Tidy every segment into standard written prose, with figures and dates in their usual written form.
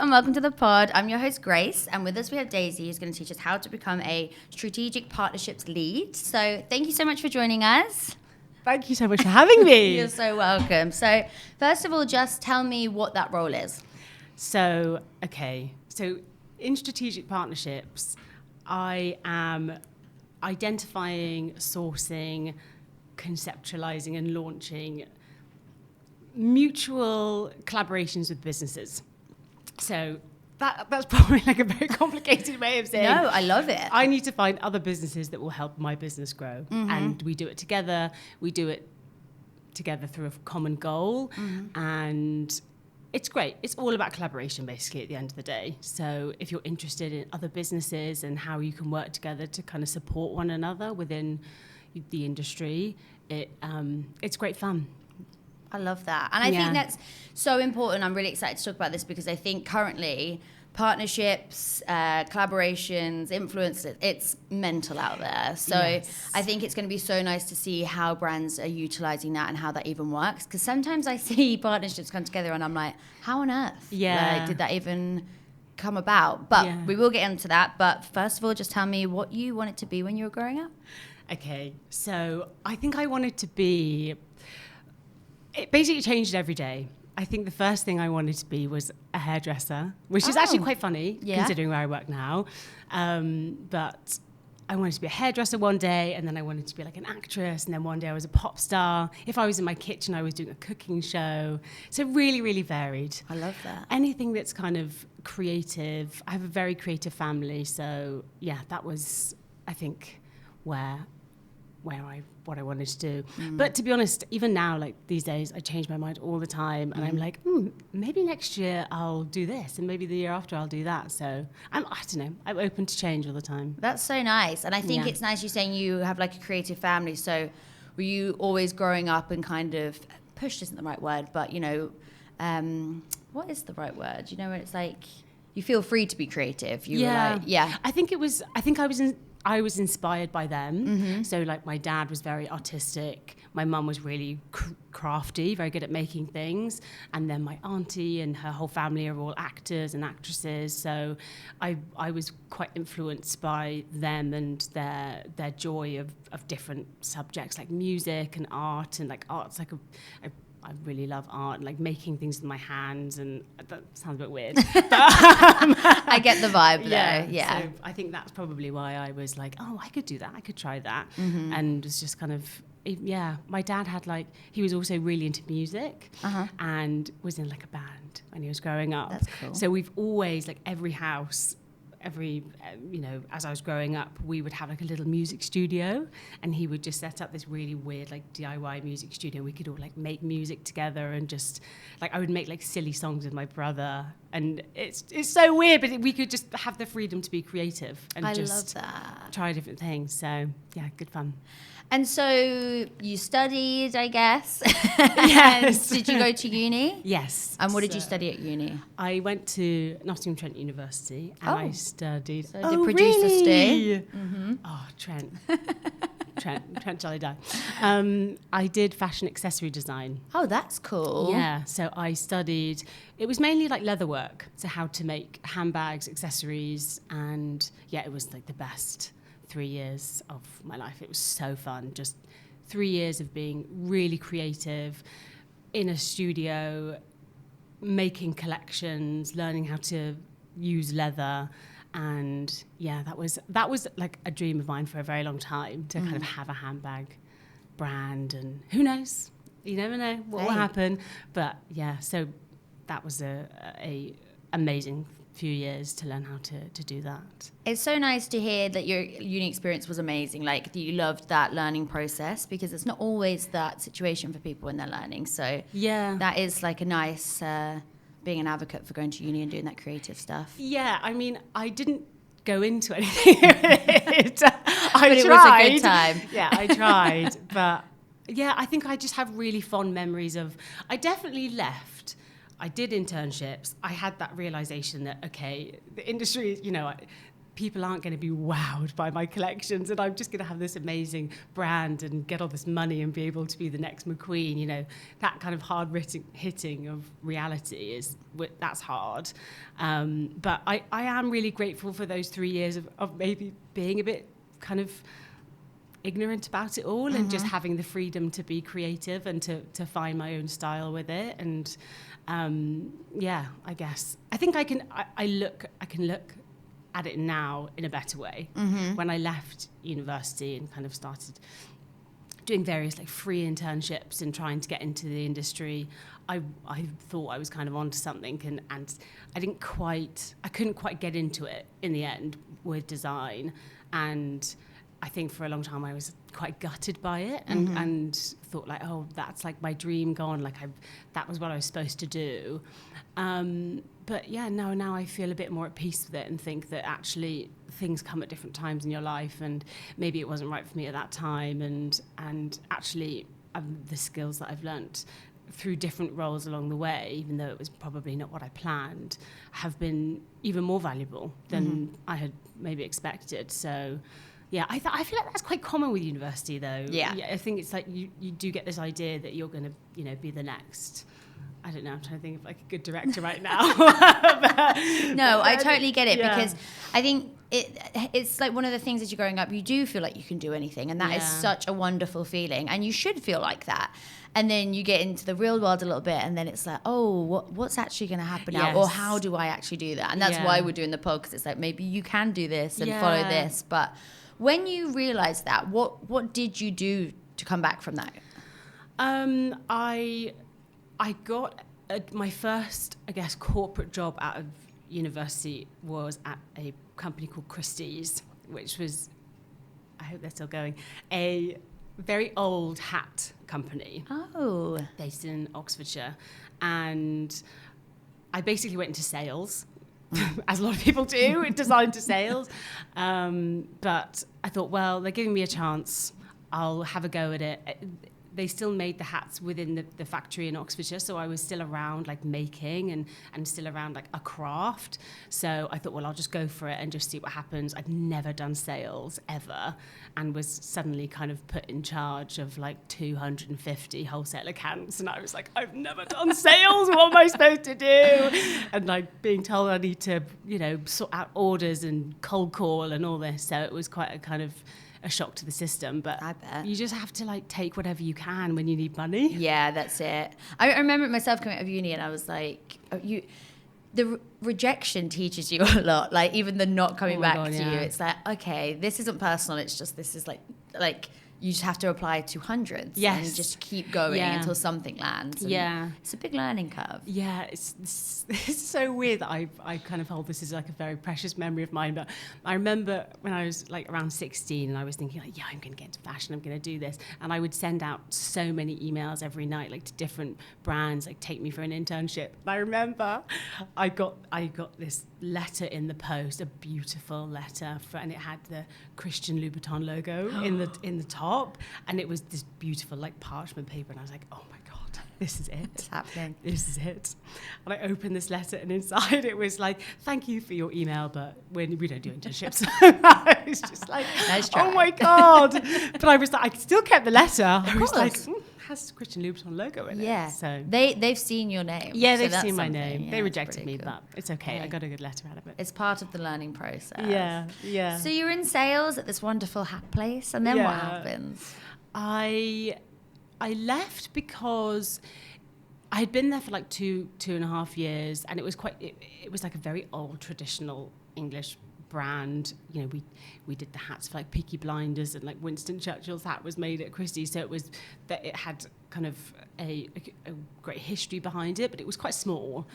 and welcome to the pod. I'm your host, Grace, and with us we have Daisy, who's going to teach us how to become a strategic partnerships lead. So thank you so much for joining us. Thank you so much for having me. You're so welcome. So first of all, just tell me what that role is. So in strategic partnerships, I am identifying, sourcing, conceptualizing and launching mutual collaborations with businesses. So that's probably like a very complicated way of saying. No, I love it. I need to find other businesses that will help my business grow. Mm-hmm. And we do it together. We do it together through a common goal. Mm-hmm. And it's great. It's all about collaboration, basically, at the end of the day. So if you're interested in other businesses and how you can work together to kind of support one another within the industry, it's great fun. I love that. And I think that's so important. I'm really excited to talk about this because I think currently partnerships, collaborations, influence, it's mental out there. So yes. I think it's going to be so nice to see how brands are utilizing that and how that even works. Because sometimes I see partnerships come together and I'm like, how on earth? Like, did that even come about? But we will get into that. But first of all, just tell me what you wanted to be when you were growing up. Okay, so I think I wanted to be... It basically changed every day. I think the first thing I wanted to be was a hairdresser, which is actually quite funny considering where I work now. But I wanted to be a hairdresser one day, and then I wanted to be like an actress, and then one day I was a pop star. If I was in my kitchen, I was doing a cooking show. So really, really varied. I love that. Anything that's kind of creative. I have a very creative family, so yeah, that was, I think, what I wanted to do. But to be honest, even now, like these days, I change my mind all the time, and I'm like, maybe next year I'll do this, and maybe the year after I'll do that. So I don't know, I'm open to change all the time. That's so nice. And I think it's nice you saying you have like a creative family. So were you always growing up and kind of, pushed isn't the right word, but you know, what is the right word? You know, when it's like, you feel free to be creative. You were like, I was inspired by them. Mm-hmm. So like my dad was very artistic. My mum was really crafty, very good at making things. And then my auntie and her whole family are all actors and actresses. So I was quite influenced by them and their joy of different subjects like music and art. And like art's like I really love art and like making things with my hands, and that sounds a bit weird. But, I get the vibe though. Yeah. So I think that's probably why I was like, oh, I could do that. I could try that. Mm-hmm. And it's just kind of, my dad had he was also really into music and was in like a band when he was growing up. That's cool. So we've always, like every house, as I was growing up, we would have like a little music studio, and he would just set up this really weird like DIY music studio. We could all like make music together, and just like I would make like silly songs with my brother, and it's so weird, but we could just have the freedom to be creative and just love that. Try different things. So yeah, good fun. And so you studied, I guess. Yes. Did you go to uni? Yes. And what did you study at uni? I went to Nottingham Trent University, and I studied... So did producer stay? Mm-hmm. Oh, Trent. Trent shall I die. I did fashion accessory design. Oh, that's cool. Yeah, so I studied... It was mainly like leather work, so how to make handbags, accessories, and yeah, it was like the best 3 years of my life. It was so fun. Just 3 years of being really creative in a studio, making collections, learning how to use leather. And yeah, that was like a dream of mine for a very long time, to kind of have a handbag brand. And who knows? You never know what will happen. But yeah, so that was a amazing few years to learn how to do that. It's so nice to hear that your uni experience was amazing, like that you loved that learning process, because it's not always that situation for people when they're learning. So yeah, that is like a nice being an advocate for going to uni and doing that creative stuff. Yeah, I mean, I didn't go into anything with it. But it was a good time. Yeah, I tried. But yeah, I think I just have really fond memories of, I definitely left. I did internships. I had that realization that, okay, the industry, people aren't going to be wowed by my collections, and I'm just going to have this amazing brand and get all this money and be able to be the next McQueen. You know, that kind of hard hitting of reality that's hard. But I am really grateful for those 3 years of maybe being a bit kind of ignorant about it all, and just having the freedom to be creative and to find my own style with it. And I guess I think I can look at it now in a better way. When I left university and kind of started doing various like free internships and trying to get into the industry, I thought I was kind of onto something, and I couldn't quite get into it in the end with design. And I think for a long time I was quite gutted by it, and thought like, oh, that's like my dream gone. Like that was what I was supposed to do. But yeah, now I feel a bit more at peace with it, and think that actually things come at different times in your life, and maybe it wasn't right for me at that time. And actually the skills that I've learnt through different roles along the way, even though it was probably not what I planned, have been even more valuable than I had maybe expected. So yeah, I feel like that's quite common with university, though. Yeah, I think it's like you do get this idea that you're going to, be the next. I don't know. I'm trying to think of like a good director right now. No, I totally get it, because I think it's like one of the things as you're growing up, you do feel like you can do anything, and that is such a wonderful feeling, and you should feel like that. And then you get into the real world a little bit, and then it's like, oh, what's actually going to happen now, or how do I actually do that? And that's why we're doing the pod, because it's like maybe you can do this and follow this, but when you realised that, what did you do to come back from that? I got my first, I guess, corporate job out of university was at a company called Christie's, which was, I hope they're still going, a very old hat company. Oh. Based in Oxfordshire. And I basically went into sales, as a lot of people do, design to sales. But I thought, well, they're giving me a chance. I'll have a go at it. They still made the hats within the factory in Oxfordshire, so I was still around like making and still around like a craft. So I thought, well, I'll just go for it and just see what happens. I'd never done sales ever, and was suddenly kind of put in charge of like 250 wholesale accounts, and I was like, I've never done sales. What am I supposed to do? And like being told I need to, sort out orders and cold call and all this. So it was quite a kind of a shock to the system, but I bet you just have to like take whatever you can when you need money. Yeah, that's it. I remember myself coming out of uni, and I was like, the rejection teaches you a lot. Like even the not coming back to you, it's like, okay, this isn't personal. It's just this is like you just have to apply to hundreds and just keep going until something lands. And it's a big learning curve. Yeah, it's so weird that I kind of hold this as like a very precious memory of mine. But I remember when I was like around 16, and I was thinking like, I'm going to get into fashion, I'm going to do this. And I would send out so many emails every night, like to different brands, like take me for an internship. And I remember I got this letter in the post, a beautiful letter, and it had the Christian Louboutin logo in the top. And it was this beautiful like parchment paper, and I was like, oh my god, this is it. It's happening. This is it. And I opened this letter, and inside it was like, thank you for your email, but we don't do internships. I was just like, nice try. Oh my god. But I was like, I still kept the letter. I was like, has Christian Louboutin logo in it. Yeah. So they've seen your name. Yeah, they've seen my name. Yeah, they rejected me, cool. but it's okay. Yeah. I got a good letter out of it. It's part of the learning process. Yeah. So you're in sales at this wonderful hat place, and then what happens? I left because I had been there for like two and a half years, and it was it was like a very old traditional English brand. We did the hats for like Peaky Blinders, and like Winston Churchill's hat was made at Christie's, so it was that it had kind of a great history behind it, but it was quite small.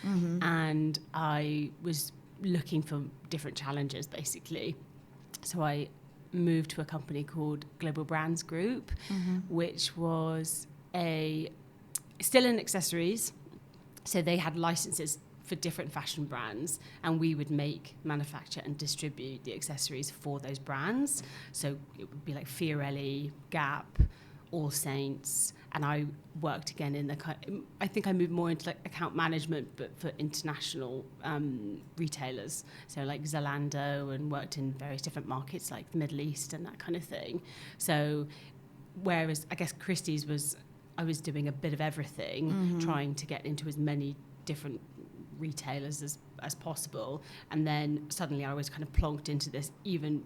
And I was looking for different challenges basically, so I moved to a company called Global Brands Group, which was still in accessories, so they had licenses for different fashion brands, and we would make, manufacture and distribute the accessories for those brands. So it would be like Fiorelli, Gap, All Saints, and I worked again in I think I moved more into like account management, but for international retailers, so like Zalando, and worked in various different markets like the Middle East and that kind of thing. So whereas I guess Christie's I was doing a bit of everything, trying to get into as many different retailers as possible, and then suddenly I was kind of plonked into this even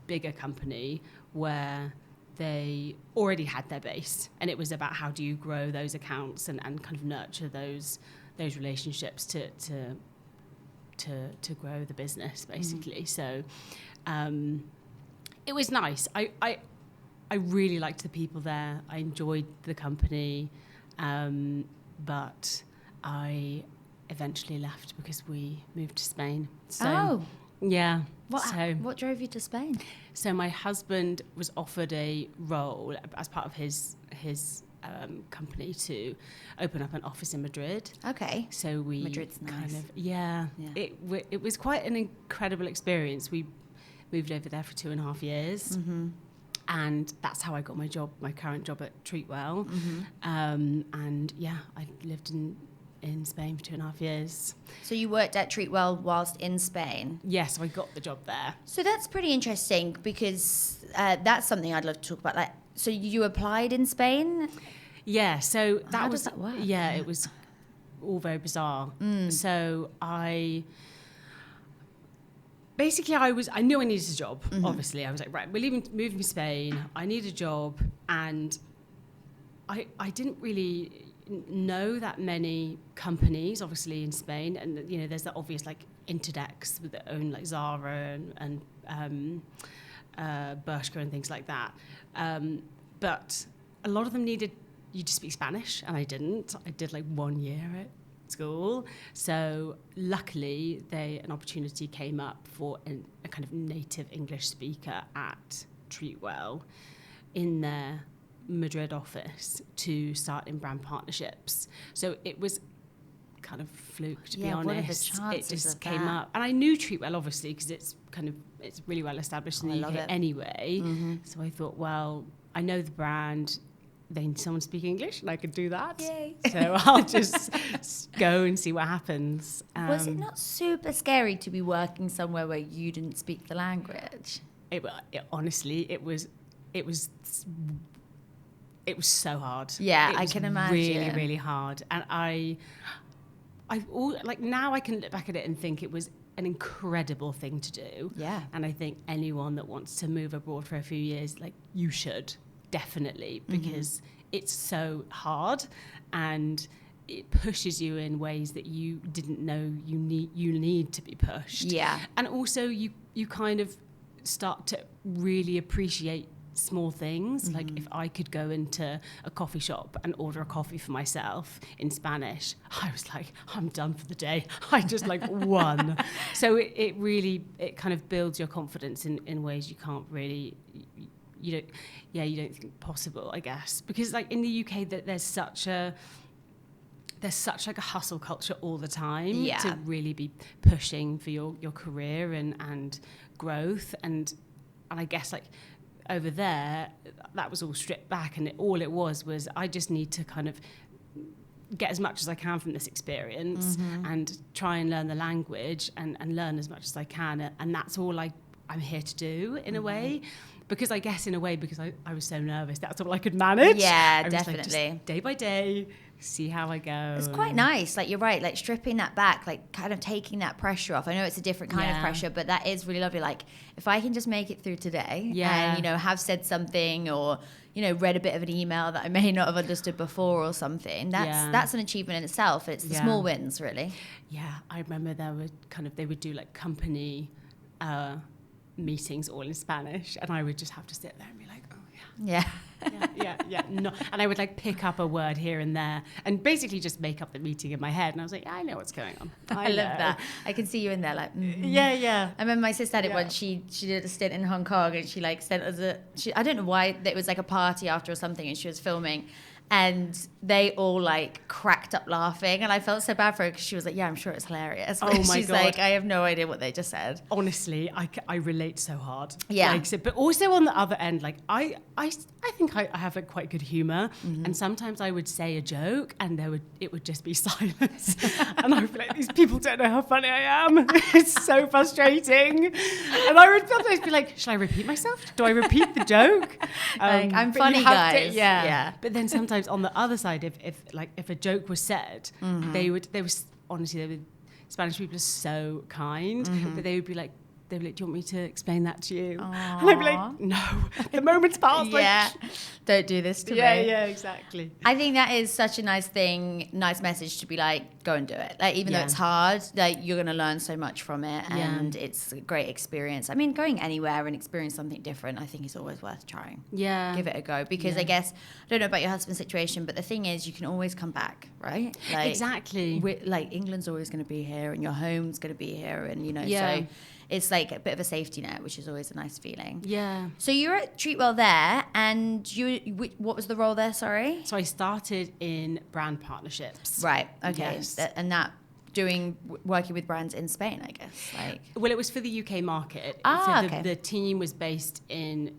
bigger company where they already had their base, and it was about how do you grow those accounts and kind of nurture those relationships to grow the business, basically. So it was nice. I really liked the people there. I enjoyed the company, but I eventually left because we moved to Spain. So, yeah. What drove you to Spain? So my husband was offered a role as part of his company to open up an office in Madrid. Okay. So we Madrid's nice. kind of it was quite an incredible experience. We moved over there for 2.5 years. And that's how I got my current job at Treatwell. And yeah, I lived in Spain for 2.5 years. So you worked at Treatwell whilst in Spain? Yes, so I got the job there. So that's pretty interesting, because that's something I'd love to talk about. Like, so you applied in Spain? Yeah, so How does that work? Yeah, it was all very bizarre. So I knew I needed a job, obviously. I was like, right, we're moving to Spain. I need a job. And I didn't really know that many companies, obviously, in Spain. And, you know, there's the obvious, like, Interdex with their own, like, Zara and Bershka and things like that. But a lot of them needed you to speak Spanish, and I didn't. I did, like, 1 year at school. So luckily an opportunity came up for a kind of native English speaker at Treatwell in their Madrid office to start in brand partnerships. So it was kind of fluke, to be honest. What are the chances it just of came that? up, and I knew Treatwell obviously because it's really well established in the UK anyway. So I thought, well, I know the brand. They need someone to speak English, and I could do that. Yay. So I'll just go and see what happens. Was it not super scary to be working somewhere where you didn't speak the language? Honestly, it was so hard. Yeah, I can imagine. Really, really hard. And now I can look back at it and think it was an incredible thing to do. Yeah. And I think anyone that wants to move abroad for a few years, like, you should. Definitely, because it's so hard and it pushes you in ways that you didn't know you need to be pushed. Yeah. And also you kind of start to really appreciate small things. Like, if I could go into a coffee shop and order a coffee for myself in Spanish, I was like, I'm done for the day. I just like won. So it really kind of builds your confidence in ways you can't really you don't think possible, I guess, because like in the UK there's such like a hustle culture all the time to really be pushing for your career and growth, and I guess like over there that was all stripped back, and all it was I just need to kind of get as much as I can from this experience and try and learn the language and learn as much as I can, and that's all I'm here to do in a way. Because I guess in a way, because I was so nervous, that's all I could manage. Yeah, definitely. Like, just day by day, see how I go. It's quite nice. Like, you're right, like stripping that back, like kind of taking that pressure off. I know it's a different kind of pressure, but that is really lovely. Like, if I can just make it through today and, you know, have said something or, you know, read a bit of an email that I may not have understood before or something, that's an achievement in itself. It's the small wins, really. Yeah, I remember they would do like company meetings all in Spanish, and I would just have to sit there and be like, no. And I would like pick up a word here and there and basically just make up the meeting in my head, and I was like, I know what's going on. I love that. I can see you in there like yeah. I remember my sister had it once. She did a stint in Hong Kong, and she like sent us I don't know why, it was like a party after or something, and she was filming, And they all like cracked up laughing, and I felt so bad for her because she was like, yeah, I'm sure it's hilarious. Oh my She's God. like, I have no idea what they just said. Honestly, I relate so hard. Yeah. Like, so, but also on the other end, like I think I have like quite good humor, and sometimes I would say a joke and it would just be silence. And I would be like, these people don't know how funny I am. It's so frustrating. And I would sometimes be like, should I repeat myself? Do I repeat the joke? Like, I'm but funny, you have guys. yeah. But then sometimes on the other side, if a joke was said, they were Spanish people are so kind, but they would be like, do you want me to explain that to you? Aww. And I'd be like, no, the moment's passed. Yeah, don't do this to me. Yeah, exactly. I think that is such a nice message to be like, go and do it. Like, even though it's hard, like, you're going to learn so much from it, and it's a great experience. I mean, going anywhere and experience something different, I think is always worth trying. Yeah. Give it a go, because I guess, I don't know about your husband's situation, but the thing is, you can always come back, right? Like, exactly. Like, England's always going to be here, and your home's going to be here, and, you know, so it's like a bit of a safety net, which is always a nice feeling. Yeah. So you were at Treatwell there, and what was the role there, sorry? So I started in brand partnerships. Right, okay. Yes. And that working with brands in Spain, I guess. Like, well, it was for the UK market. Okay. The team was based in,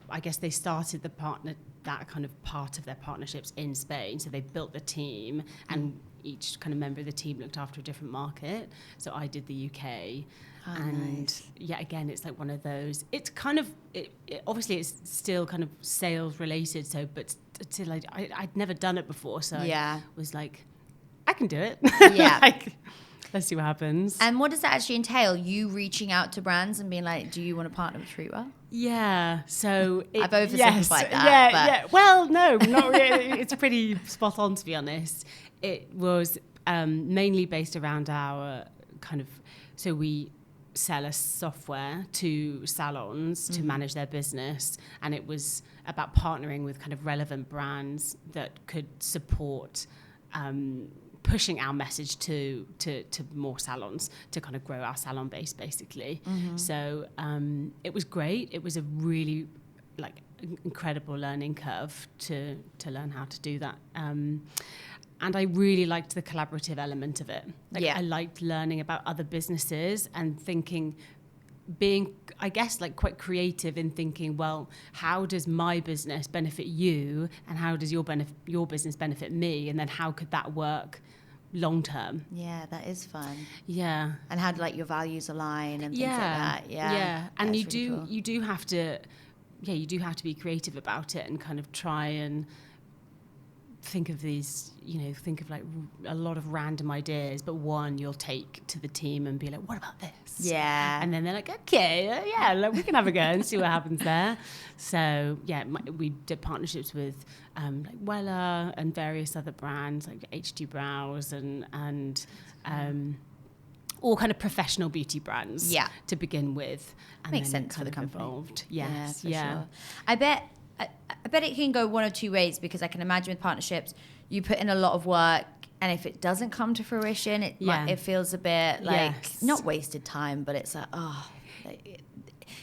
I guess they started that kind of part of their partnerships in Spain. So they built the team, and each kind of member of the team looked after a different market. So I did the UK. And nice. Yeah, again, it's like one of those, it's kind of, obviously it's still kind of sales related. So, but still, I'd never done it before. So I was like, I can do it. Yeah. Like, let's see what happens. And what does that actually entail? You reaching out to brands and being like, do you want to partner with Treatwell? Yeah, so I've oversimplified that. Yeah. Well, no, not really. It's pretty spot on, to be honest. It was mainly based around our kind of, so we sell a software to salons to manage their business, and it was about partnering with kind of relevant brands that could support pushing our message to more salons to kind of grow our salon base, basically. So it was great. It was a really like incredible learning curve to learn how to do that. And I really liked the collaborative element of it. I liked learning about other businesses and being, I guess, like quite creative in thinking, well, how does my business benefit you, and how does your business benefit me, and then how could that work long term? Yeah, that is fun. Yeah. And how do like your values align and things like that? Yeah. And you really do have to be creative about it and kind of try and think of like a lot of random ideas, but one you'll take to the team and be like, what about this? Yeah. And then they're like, okay, like, we can have a go and see what happens there. So we did partnerships with like Wella and various other brands like HT Brows and all kind of professional beauty brands to begin with. And makes sense for the company. Evolved. Yes. Sure. I bet it can go one of two ways, because I can imagine with partnerships, you put in a lot of work, and if it doesn't come to fruition, it feels a bit like not wasted time, but it's like,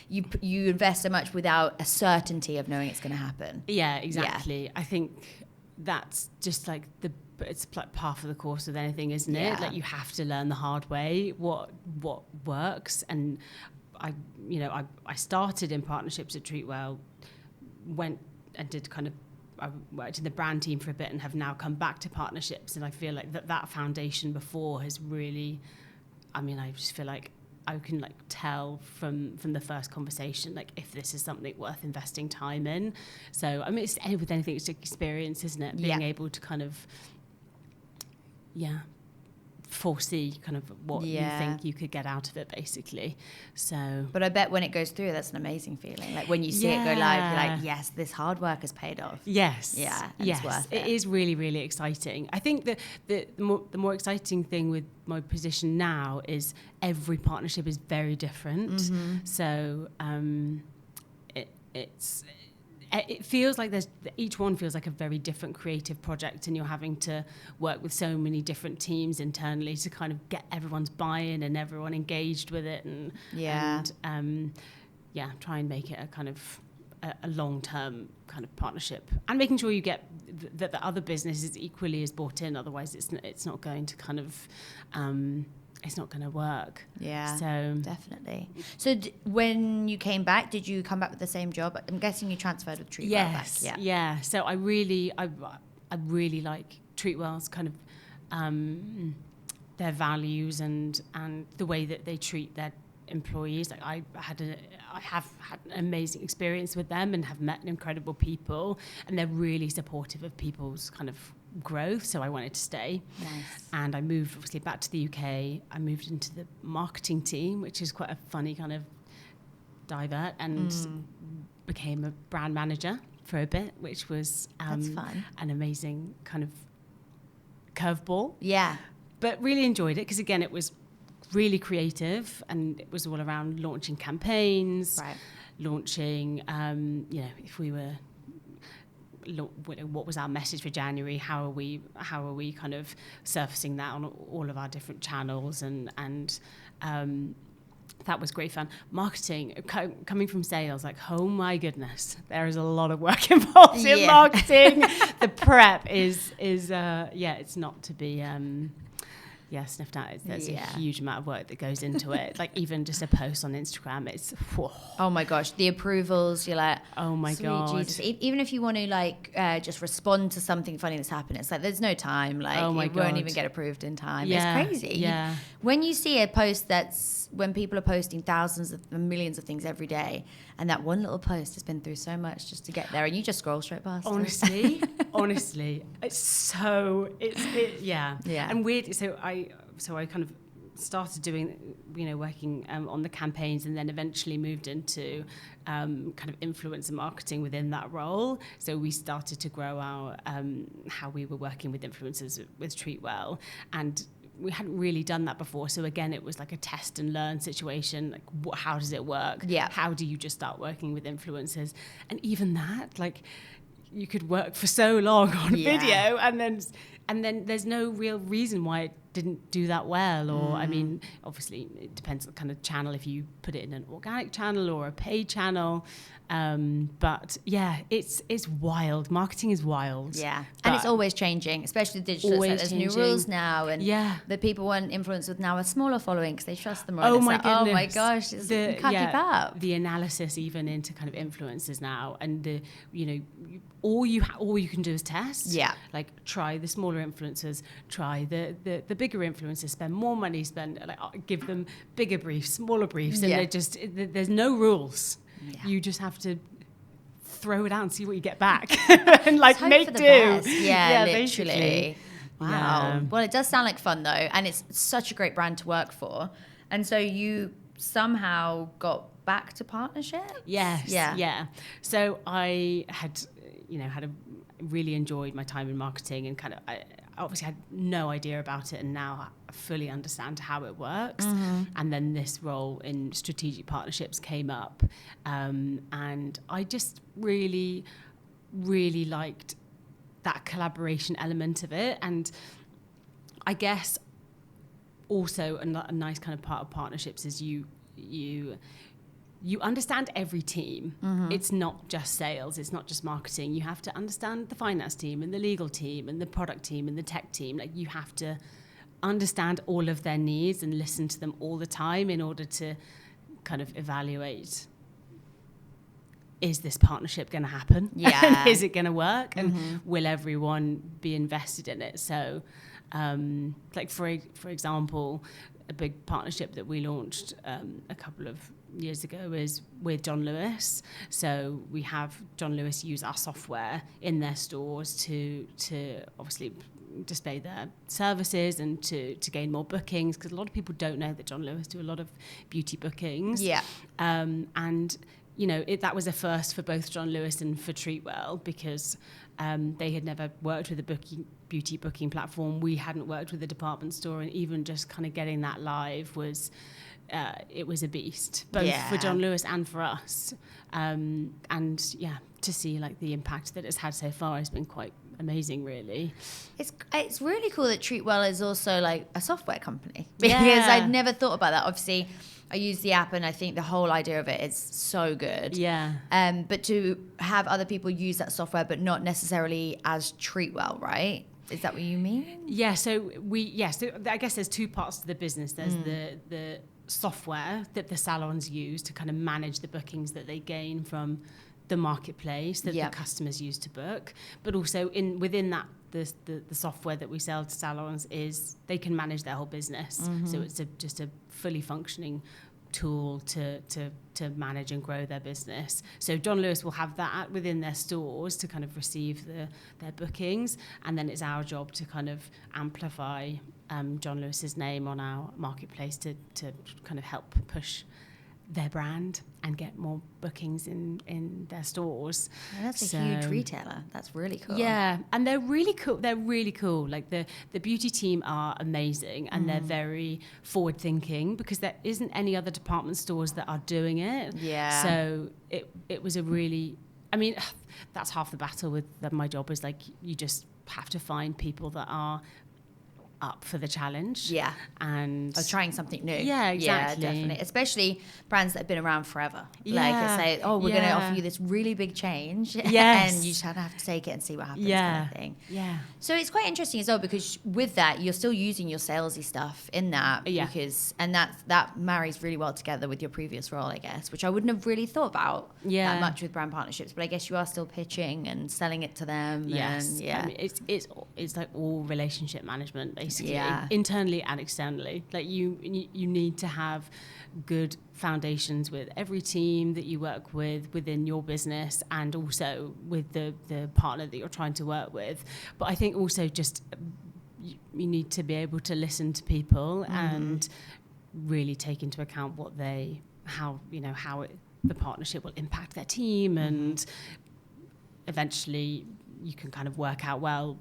you invest so much without a certainty of knowing it's going to happen. Yeah, exactly. I think that's just like it's like par for the course with anything, isn't it? Like, you have to learn the hard way what works. And I started in partnerships at Treatwell, went and did I worked in the brand team for a bit, and have now come back to partnerships. And I feel like that foundation before has really, I just feel like I can like tell from the first conversation, like, if this is something worth investing time in. So it's with anything, it's experience, isn't it? Being able to kind of foresee kind of what you think you could get out of it, basically. So, but I bet when it goes through, that's an amazing feeling. Like when you see it go live, you're like, yes, this hard work has paid off. Yes. Yeah. Yes. It's worth it. It is really, really exciting. I think that the more exciting thing with my position now is every partnership is very different. So it feels like each one feels like a very different creative project, and you're having to work with so many different teams internally to kind of get everyone's buy-in and everyone engaged with it, and try and make it a kind of a long-term kind of partnership, and making sure you get that the other business is equally as bought in. Otherwise, it's not going to kind of it's not going to work. Yeah, so definitely. So when you came back, did you come back with the same job? I'm guessing you transferred with Treatwell back. Yeah. So I really like Treatwell's kind of their values and the way that they treat their employees. Like I have had an amazing experience with them and have met incredible people, and they're really supportive of people's kind of growth, so I wanted to stay. Nice. And I moved obviously back to the UK. I moved into the marketing team, which is quite a funny kind of divert, and became a brand manager for a bit, which was that's fun. An amazing kind of curveball. Yeah. But really enjoyed it because, again, it was really creative, and it was all around launching campaigns, right. launching, if we were, what was our message for January? How are we kind of surfacing that on all of our different channels, and that was great fun. Marketing, coming from sales, like, oh my goodness, there is a lot of work involved in marketing. The prep is it's not to be sniffed out. There's a huge amount of work that goes into it. Like, even just a post on Instagram, it's whoa. Oh my gosh, the approvals, you're like, oh my god, Jesus. Even if you want to just respond to something funny that's happened, it's like there's no time. Like, it won't even get approved in time. Yeah, it's crazy. When you see a post when people are posting thousands of millions of things every day, and that one little post has been through so much just to get there, and you just scroll straight past honestly it's and weird. So I kind of started doing, working on the campaigns, and then eventually moved into kind of influencer marketing within that role. So we started to grow our how we were working with influencers with Treatwell, and we hadn't really done that before. So again, it was like a test and learn situation. Like, how does it work? Yeah. How do you just start working with influencers? And even that, like, you could work for so long on video, and then there's no real reason why it didn't do that well. Or I mean, obviously it depends on the kind of channel, if you put it in an organic channel or a paid channel. But yeah, it's wild. Marketing is wild. Yeah, and it's always changing, especially digital. Like, there's new rules now, and the people want influence with now a smaller following because they trust them more. Oh my goodness! Oh my gosh, you can't keep up. The analysis even into kind of influencers now, and all you can do is test. Yeah, like, try the smaller influencers, try the bigger influencers, spend more money, give them bigger briefs, smaller briefs, and there's no rules. Yeah. You just have to throw it out and see what you get back, and make do. Yeah, literally. Basically. Wow. Yeah. Well, it does sound like fun though, and it's such a great brand to work for. And so you somehow got back to partnership? Yes. Yeah. So I had really enjoyed my time in marketing, and kind of I obviously had no idea about it, and now I fully understand how it works. And then this role in strategic partnerships came up, and I just really, really liked that collaboration element of it. And I guess also a nice kind of part of partnerships is you understand every team. It's not just sales, it's not just marketing. You have to understand the finance team and the legal team and the product team and the tech team. Like, you have to understand all of their needs and listen to them all the time in order to kind of evaluate, is this partnership going to happen? Yeah. Is it going to work? And will everyone be invested in it? So, like, for example, a big partnership that we launched a couple of years ago is with John Lewis. So we have John Lewis use our software in their stores to obviously display their services and to gain more bookings, because a lot of people don't know that John Lewis do a lot of beauty bookings. Yeah. And that was a first for both John Lewis and for Treatwell, because they had never worked with a beauty booking platform. We hadn't worked with a department store, and even just kind of getting that live was it was a beast, both for John Lewis and for us. To see like the impact that it's had so far has been quite amazing, really. It's really cool that Treatwell is also like a software company, because I'd never thought about that. Obviously, I use the app and I think the whole idea of it is so good. Yeah. But to have other people use that software, but not necessarily as Treatwell, right? Is that what you mean? Yeah. So I guess there's two parts to the business. There's the software that the salons use to kind of manage the bookings that they gain from the marketplace that the customers use to book, but also within that the software that we sell to salons is they can manage their whole business. So it's just a fully functioning tool to manage and grow their business. So John Lewis will have that within their stores to kind of receive their bookings, and then it's our job to kind of amplify John Lewis's name on our marketplace to kind of help push their brand and get more bookings in their stores. And that's a huge retailer. That's really cool. Yeah, and they're really cool. Like the beauty team are amazing, and they're very forward thinking, because there isn't any other department stores that are doing it. Yeah. So it was a really, I mean, that's half the battle with my job, is like you just have to find people that are up for the challenge. Yeah. And of trying something new. Yeah, exactly. Yeah, definitely. Especially brands that have been around forever. Like, it's like, oh, we're going to offer you this really big change. Yes. And you just have to take it and see what happens, Yeah. kind of thing. Yeah. So it's quite interesting as well, because with that, you're still using your salesy stuff in that. Yeah. And that marries really well together with your previous role, I guess, which I wouldn't have really thought about that much with brand partnerships. But I guess you are still pitching and selling it to them. Yes. And, I mean, it's like all relationship management, basically. Yeah. Internally and externally. Like you need to have good foundations with every team that you work with within your business, and also with the partner that you're trying to work with. But I think also just you need to be able to listen to people and really take into account how the partnership will impact their team, and eventually you can kind of work out, well,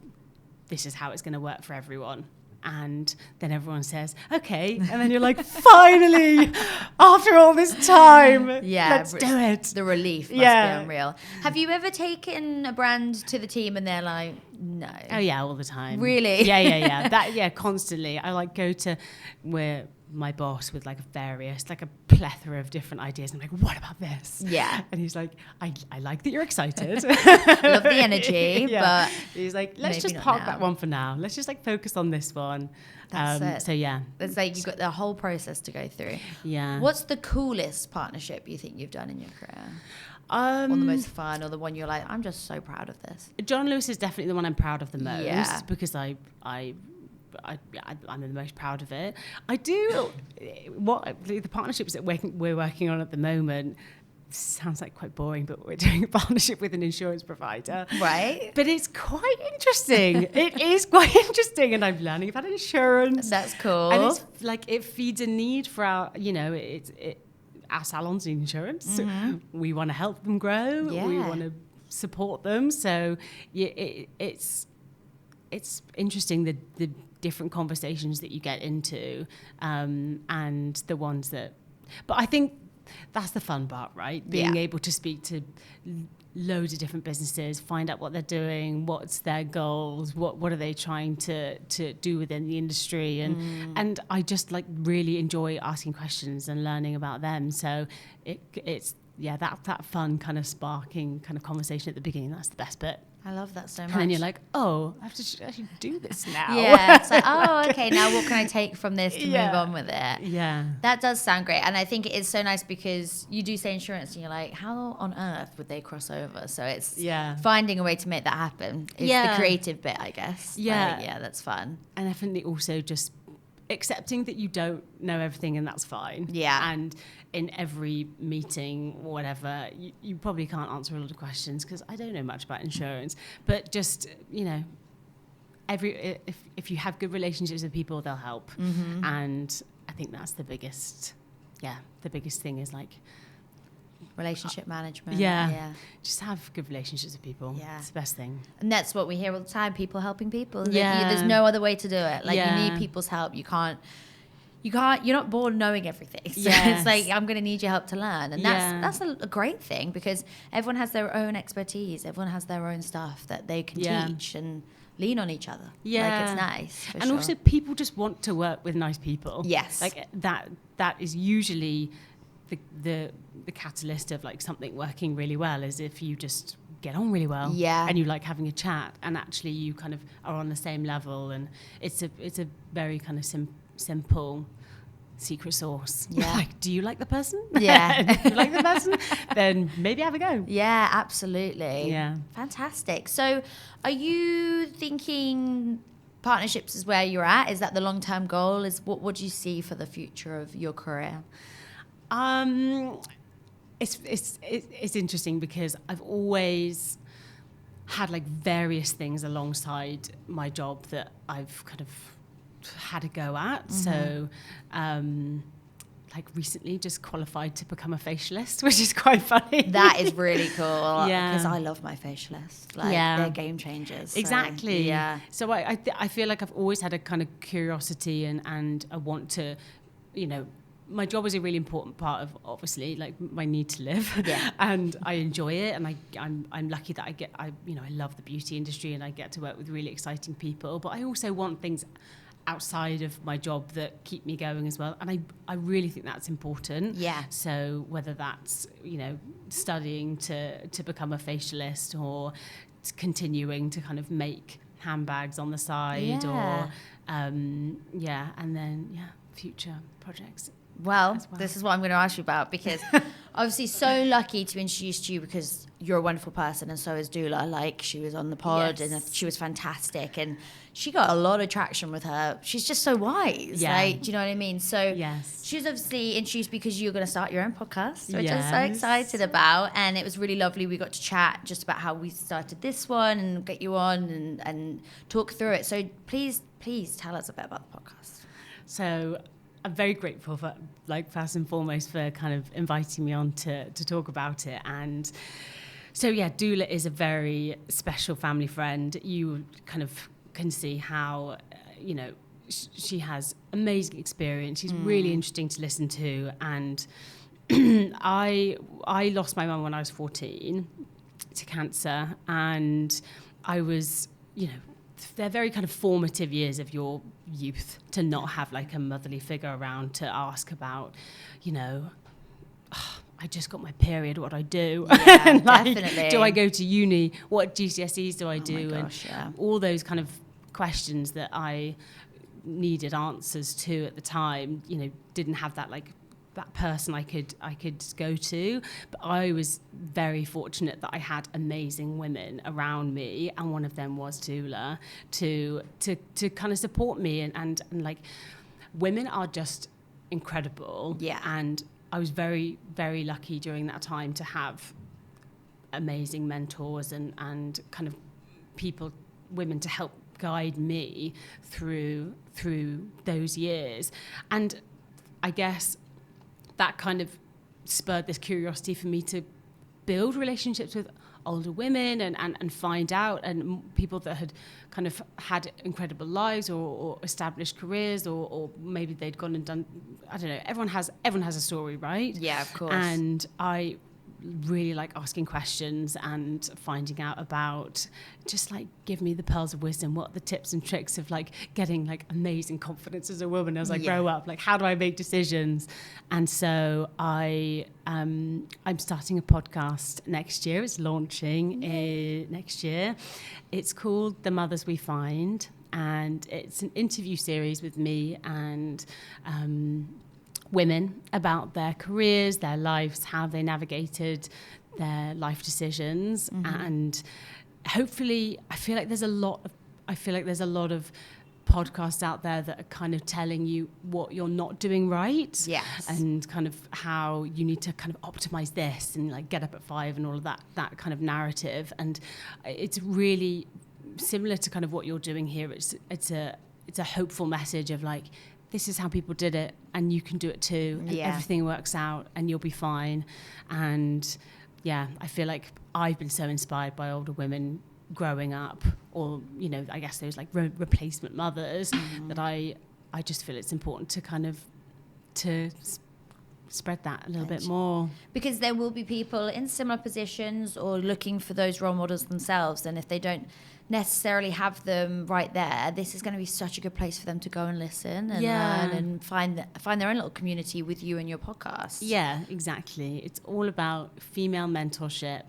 this is how it's going to work for everyone. And then everyone says, okay. And then you're like, finally, after all this time, let's do it. The relief must be unreal. Have you ever taken a brand to the team and they're like, no? Oh, yeah, all the time. Really? Yeah. Constantly. I like go to where my boss with like a plethora of different ideas. I'm like, what about this? Yeah. And he's like, I like that you're excited. Love the energy, but he's like, let's just park that one for now. Let's just like focus on this one. That's it. So yeah. It's like you've got the whole process to go through. Yeah. What's the coolest partnership you think you've done in your career? Or the most fun, or the one you're like, I'm just so proud of this? John Lewis is definitely the one I'm proud of the most, because I'm the most proud of it. I do the partnerships that we're working on at the moment. Sounds like quite boring, but we're doing a partnership with an insurance provider, right? But it's quite interesting. It is quite interesting, and I'm learning about insurance. That's cool. And it's like it feeds a need for our, our salons need insurance. We want to help them grow. Yeah. We want to support them. So it's interesting the different conversations that you get into, and the ones that. But I think that's the fun part, right? Being able to speak to loads of different businesses, find out what they're doing, what's their goals, what are they trying to do within the industry, and I just like really enjoy asking questions and learning about them. So it's that fun kind of sparking kind of conversation at the beginning. That's the best bit. I love that so much. And then you're like, oh, I have to actually do this now. Yeah, it's like, oh, okay, now what can I take from this to move on with it? Yeah. That does sound great. And I think it is so nice, because you do say insurance and you're like, how on earth would they cross over? So it's finding a way to make that happen is the creative bit, I guess. Yeah. Like, that's fun. And definitely also just accepting that you don't know everything, and that's fine. Yeah. And in every meeting or whatever, you probably can't answer a lot of questions, because I don't know much about insurance. But just, if you have good relationships with people, they'll help. And I think that's the biggest thing is like relationship management. Yeah. Just have good relationships with people. Yeah. It's the best thing. And that's what we hear all the time, people helping people. Yeah. There's no other way to do it. Like, Yeah. you need people's help. You can't you're not born knowing everything. So it's like, I'm going to need your help to learn. And that's a great thing, because everyone has their own expertise. Everyone has their own stuff that they can teach and lean on each other. Like, it's nice. And also, people just want to work with nice people. Yes. Like that is usually the catalyst of like something working really well, is if you just get on really well, and you like having a chat, and actually you kind of are on the same level, and it's a very kind of simple secret sauce. Like, do you like the person? If you like the person, then maybe have a go. Yeah, absolutely. Fantastic. So are you thinking partnerships is where you're at? Is that the long-term goal? Is what do you see for the future of your career? It's interesting, because I've always had like various things alongside my job that I've kind of had a go at. So like recently just qualified to become a facialist, which is quite funny. That is really cool, because I love my facialists. Like, they're game changers. Exactly. So, so I feel like I've always had a kind of curiosity and I want to, you know, my job is a really important part of, obviously, like my need to live, and I enjoy it, and I'm lucky that I love the beauty industry and I get to work with really exciting people. But I also want things outside of my job that keep me going as well, and I really think that's important. So whether that's, you know, studying to become a facialist, or continuing to kind of make handbags on the side, or and then future projects. Well, this is what I'm going to ask you about, because obviously so lucky to introduce you, because you're a wonderful person, and so is Dula. Like, she was on the pod and she was fantastic, and she got a lot of traction with her. She's just so wise. Like, do you know what I mean? So she was obviously introduced because you're going to start your own podcast, which I'm so excited about. And it was really lovely. We got to chat just about how we started this one and get you on and talk through it. So please tell us a bit about the podcast. So I'm very grateful for, like, first and foremost, for kind of inviting me on to talk about it. And so, Dula is a very special family friend. You kind of can see how, you know, she has amazing experience. She's really interesting to listen to. And I lost my mum when I was 14 to cancer. And I was, you know, they're very kind of formative years of your youth, to not have like a motherly figure around to ask about, you know, I just got my period, what do I do? Yeah, like, definitely. Do I go to uni? What GCSEs do I do? My gosh, and all those kind of questions that I needed answers to at the time, you know, didn't have that like that person I could go to. But I was very fortunate that I had amazing women around me, and one of them was Dula, to kind of support me, and like, women are just incredible. And I was very, very lucky during that time to have amazing mentors and kind of women to help guide me through those years. And I guess that kind of spurred this curiosity for me to build relationships with older women and find out, and people that had kind of had incredible lives or established careers, or maybe they'd gone and done, I don't know, everyone has a story, right? Yeah, of course. And I really like asking questions and finding out about, just like, give me the pearls of wisdom, what are the tips and tricks of like getting like amazing confidence as a woman as I grow up, like how do I make decisions? And so I'm starting a podcast next year. It's launching next year. It's called The Mothers We Find, and it's an interview series with me and women about their careers, their lives, how they navigated their life decisions. And hopefully, I feel like there's a lot of podcasts out there that are kind of telling you what you're not doing right. And kind of how you need to kind of optimize this and like get up at 5 and all of that kind of narrative. And it's really similar to kind of what you're doing here. It's a hopeful message of like, this is how people did it, and you can do it too, and everything works out, and you'll be fine. And I feel like I've been so inspired by older women growing up, or, you know, I guess those like replacement mothers, that I just feel it's important to kind of to spread that a little bit more. Because there will be people in similar positions or looking for those role models themselves, and if they don't necessarily have them right there, this is going to be such a good place for them to go and listen and learn and find their own little community with you and your podcast. Yeah, exactly. It's all about female mentorship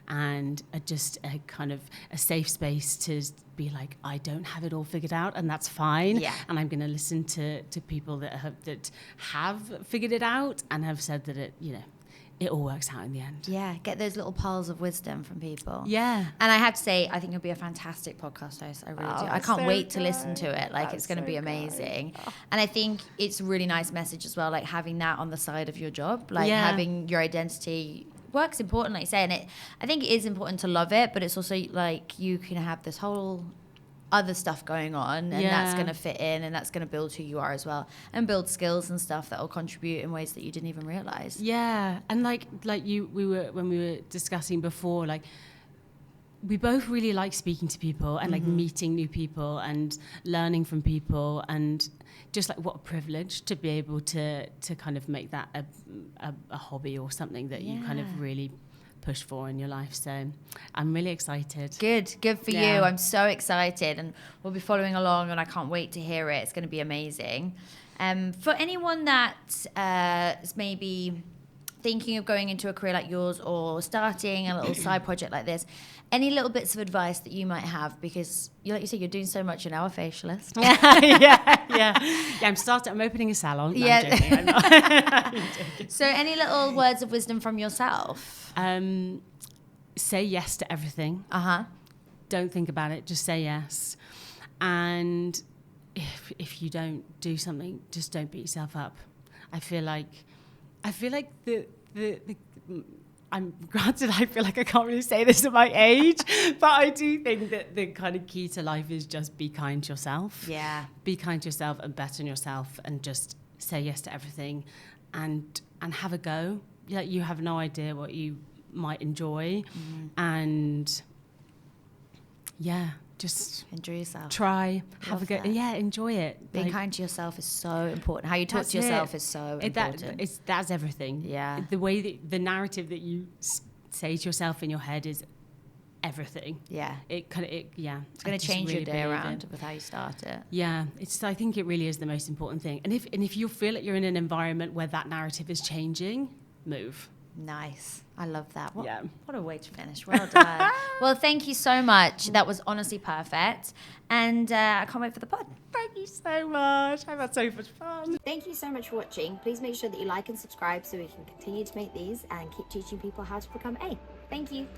and just a kind of a safe space to be like, I don't have it all figured out, and that's fine. Yeah. And I'm going to listen to people that have figured it out and have said that it all works out in the end. Yeah, get those little pearls of wisdom from people. Yeah. And I have to say, I think you'll be a fantastic podcast host. I really do. I can't wait to listen to it. Like, it's going to be amazing. And I think it's a really nice message as well, like having that on the side of your job, like having your identity. Work's important, like you say, and I think it is important to love it, but it's also like you can have this whole other stuff going on, and that's going to fit in, and that's going to build who you are as well, and build skills and stuff that will contribute in ways that you didn't even realize. Yeah, and when we were discussing before, like we both really like speaking to people and like meeting new people and learning from people, and just like what a privilege to be able to kind of make that a hobby or something that you kind of really push for in your life. So I'm really excited. Good for you. I'm so excited, and we'll be following along, and I can't wait to hear it. It's going to be amazing. For anyone that is maybe thinking of going into a career like yours or starting a little side project like this, any little bits of advice that you might have? Because like you said, you're doing so much, you're now a facialist. Yeah, I'm opening a salon. No, I'm joking. I'm not. I'm joking. So any little words of wisdom from yourself? Say yes to everything. Don't think about it, just say yes. And if you don't do something, just don't beat yourself up. I feel like I'm granted, I feel like I can't really say this at my age, but I do think that the kind of key to life is just be kind to yourself. Yeah. Be kind to yourself and bet on yourself, and just say yes to everything, and have a go. Like, you have no idea what you might enjoy, and just enjoy yourself. Try, have a go. Yeah, enjoy it. Being kind to yourself is so important. How you talk to yourself is so important. That's everything. Yeah. The way the narrative that you say to yourself in your head is everything. Yeah. It's going to change really your day around with how you start it. Yeah. I think it really is the most important thing. And if you feel like you're in an environment where that narrative is changing, move. Nice. I love that. What a way to finish. Well done. Well, thank you so much. That was honestly perfect. And I can't wait for the pod. Thank you so much. I've had so much fun. Thank you so much for watching. Please make sure that you like and subscribe so we can continue to make these and keep teaching people how to become A. Thank you.